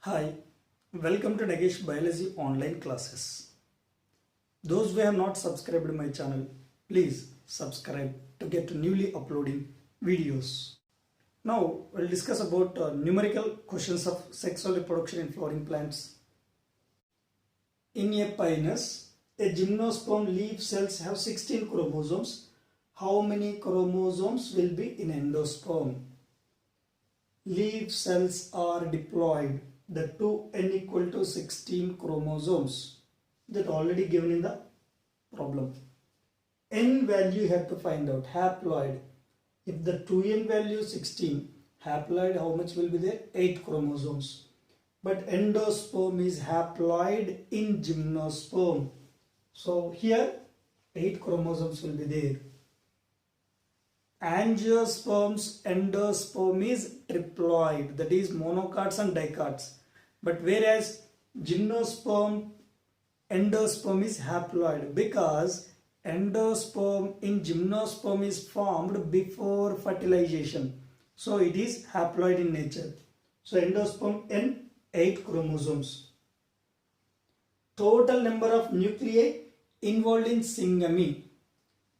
Hi, welcome to Nagesh Biology online classes. Those who have not subscribed my channel, please subscribe to get newly uploading videos. Now we'll discuss about numerical questions of sexual reproduction in flowering plants. In a pinus, a gymnosperm leaf cells have 16 chromosomes. How many chromosomes will be in endosperm? Leaf cells are diploid. The 2n equal to 16 chromosomes that already given in the problem. N value you have to find out. Haploid. If the 2n value is 16, haploid how much will be there? 8 chromosomes. But endosperm is haploid in gymnosperm. So here 8 chromosomes will be there. Angiosperm's endosperm is triploid, that is monocots and dicots. But whereas gymnosperm endosperm is haploid because endosperm in gymnosperm is formed before fertilization. So it is haploid in nature. So endosperm N 8 chromosomes. Total number of nuclei involved in syngamy.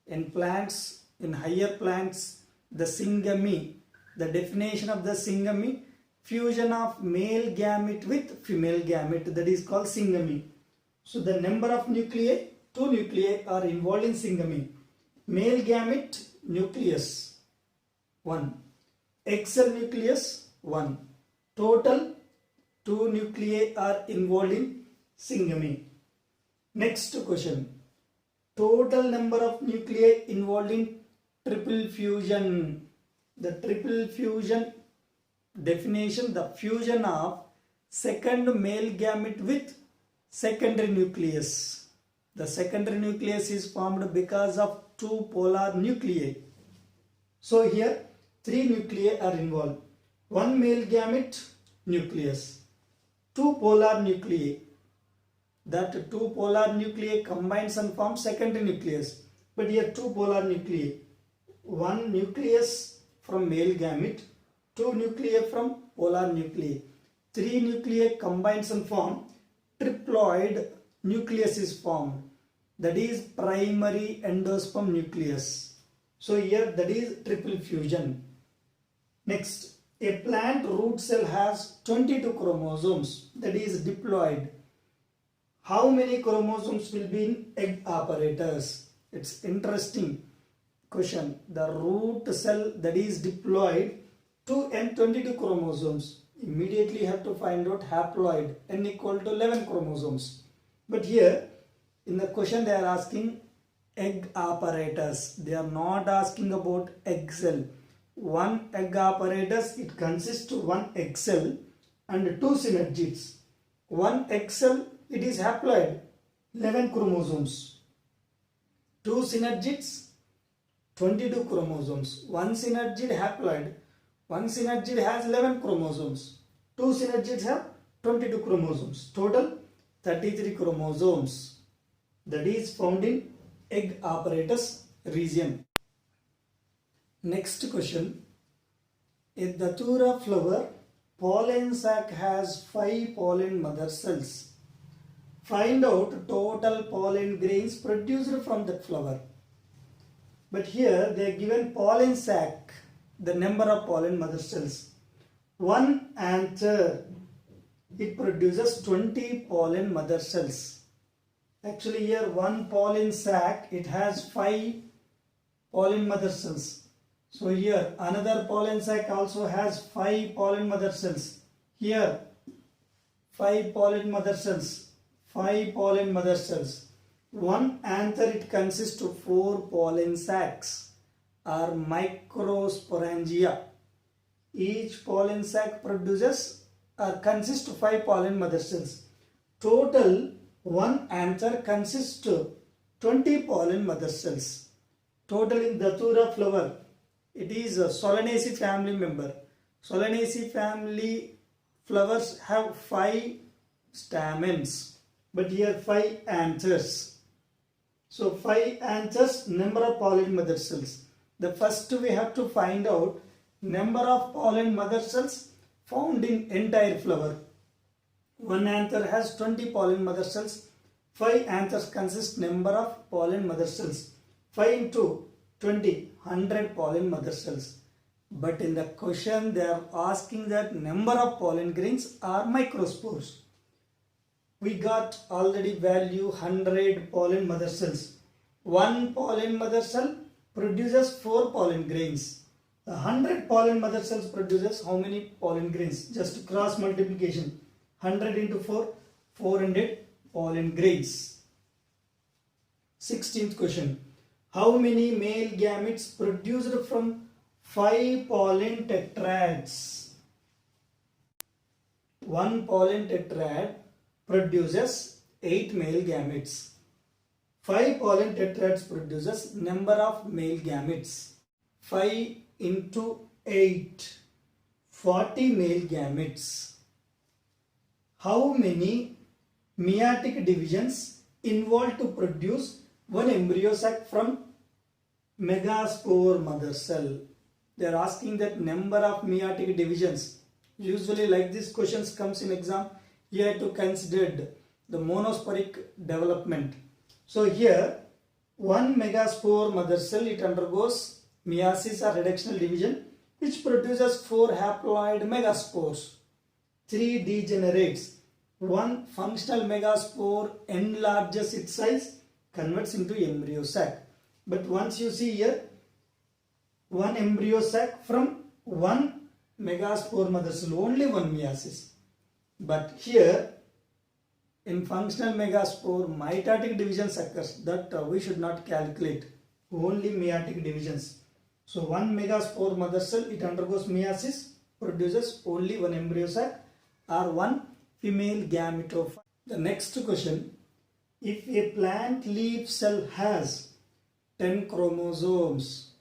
In plants, in higher plants, the syngamy, the definition of the syngamy, fusion of male gamete with female gamete, that is called syngamy. So the number of nuclei, 2 nuclei are involved in syngamy. Male gamete nucleus 1, egg cell nucleus 1. Total 2 nuclei are involved in syngamy. Next question. Total number of nuclei involved in triple fusion. The triple fusion definition, the fusion of second male gamete with secondary nucleus. The secondary nucleus is formed because of 2 polar nuclei. So here 3 nuclei are involved. 1 male gamete nucleus, 2 polar nuclei. That 2 polar nuclei combines and forms secondary nucleus. But here 2 polar nuclei. 1 nucleus from male gamete, 2 nuclei from polar nuclei. 3 nuclei combines and form triploid nucleus is formed. That is primary endosperm nucleus. So here that is triple fusion. Next, a plant root cell has 22 chromosomes. That is diploid. How many chromosomes will be in egg apparatus? It's interesting question. The root cell that is diploid, 2 and 22 chromosomes. Immediately you have to find out haploid, n equal to 11 chromosomes. But here in the question they are asking egg apparatus. They are not asking about egg cell. One egg apparatus, it consists of 1 egg cell and 2 synergids. 1 egg cell, it is haploid, 11 chromosomes. 2 synergids, 22 chromosomes. 1 synergid haploid. 1 synergid has 11 chromosomes. 2 synergids have 22 chromosomes. Total 33 chromosomes. That is found in egg apparatus region. Next question. A datura flower pollen sac has 5 pollen mother cells. Find out total pollen grains produced from that flower. But here they are given pollen sac, the number of pollen mother cells. 1 anther, it produces 20 pollen mother cells. Actually here 1 pollen sac, it has 5 pollen mother cells. So here another pollen sac also has 5 pollen mother cells. Here 5 pollen mother cells. 5 pollen mother cells. 1 anther, it consists of 4 pollen sacs or microsporangia. Each pollen sac produces or consists of 5 pollen mother cells. Total 1 anther consists of 20 pollen mother cells. Total in datura flower, it is a Solanaceae family member. Solanaceae family flowers have 5 stamens. But here 5 anthers. So 5 anthers, number of pollen mother cells. The first we have to find out number of pollen mother cells found in entire flower. One anther has 20 pollen mother cells. 5 anthers consist number of pollen mother cells. 5 into 20, 100 pollen mother cells. But in the question they are asking that number of pollen grains are microspores. We got already value 100 pollen mother cells. One pollen mother cell produces 4 pollen grains. The 100 pollen mother cells produces how many pollen grains? Just cross multiplication. 100 into 4, 400 pollen grains. 16th question. How many male gametes produced from 5 pollen tetrads? One pollen tetrad produces 8 male gametes. 5 pollen tetrads produces number of male gametes. 5 into 8, 40 male gametes. How many meiotic divisions involved to produce one embryo sac from megaspore mother cell? They are asking that number of meiotic divisions. Usually like this questions comes in exam, you have to consider the monosporic development. So here one megaspore mother cell, it undergoes meiosis or reductional division, which produces 4 haploid megaspores. 3 degenerates. One functional megaspore enlarges its size, converts into embryo sac. But once you see here, one embryo sac from one megaspore mother cell, only one meiosis. But here in functional megaspore, mitotic divisions occurs, that we should not calculate, only meiotic divisions. So one megaspore mother cell, it undergoes meiosis, produces only one embryo sac or one female gametophyte. The next question, if a plant leaf cell has 10 chromosomes,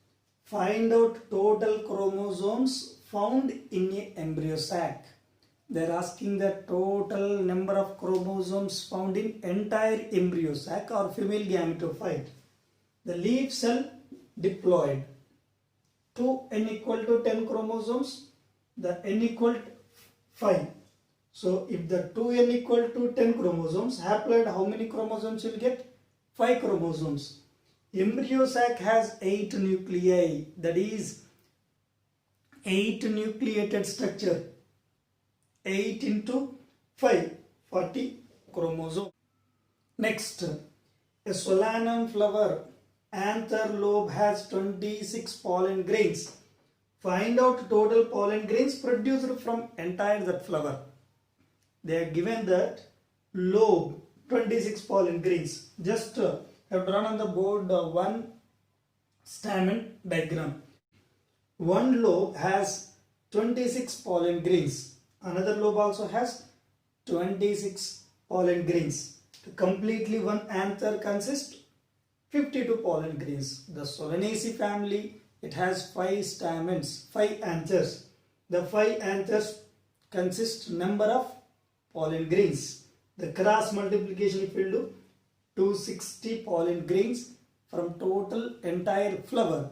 find out total chromosomes found in a embryo sac. They are asking the total number of chromosomes found in entire embryo sac or female gametophyte. The leaf cell diploid. To n equal to 10 chromosomes, the n equal to 5. So if the 2n equal to 10 chromosomes, haploid, how many chromosomes you will get? 5 chromosomes. Embryo sac has 8 nuclei, that is 8 nucleated structure. 8 into 5, 40 chromosomes. Next, a solanum flower anther lobe has 26 pollen grains. Find out total pollen grains produced from entire that flower. They are given that lobe 26 pollen grains. Just have drawn on the board one stamen diagram. One lobe has 26 pollen grains. Another lobe also has 26 pollen grains. Completely one anther consists 52 pollen grains. The Solanaceae family, it has 5 stamens, 5 anthers. The 5 anthers consist number of pollen grains. The cross multiplication if you do, 260 pollen grains from total entire flower.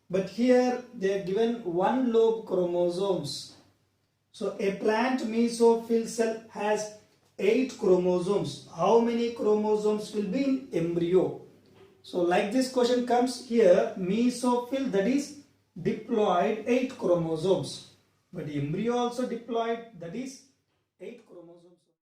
But here they are given one lobe chromosomes. So a plant mesophyll cell has 8 chromosomes. How many chromosomes will be in embryo? So like this question comes here, mesophyll, that is diploid, 8 chromosomes. But embryo also diploid, that is 8 chromosomes.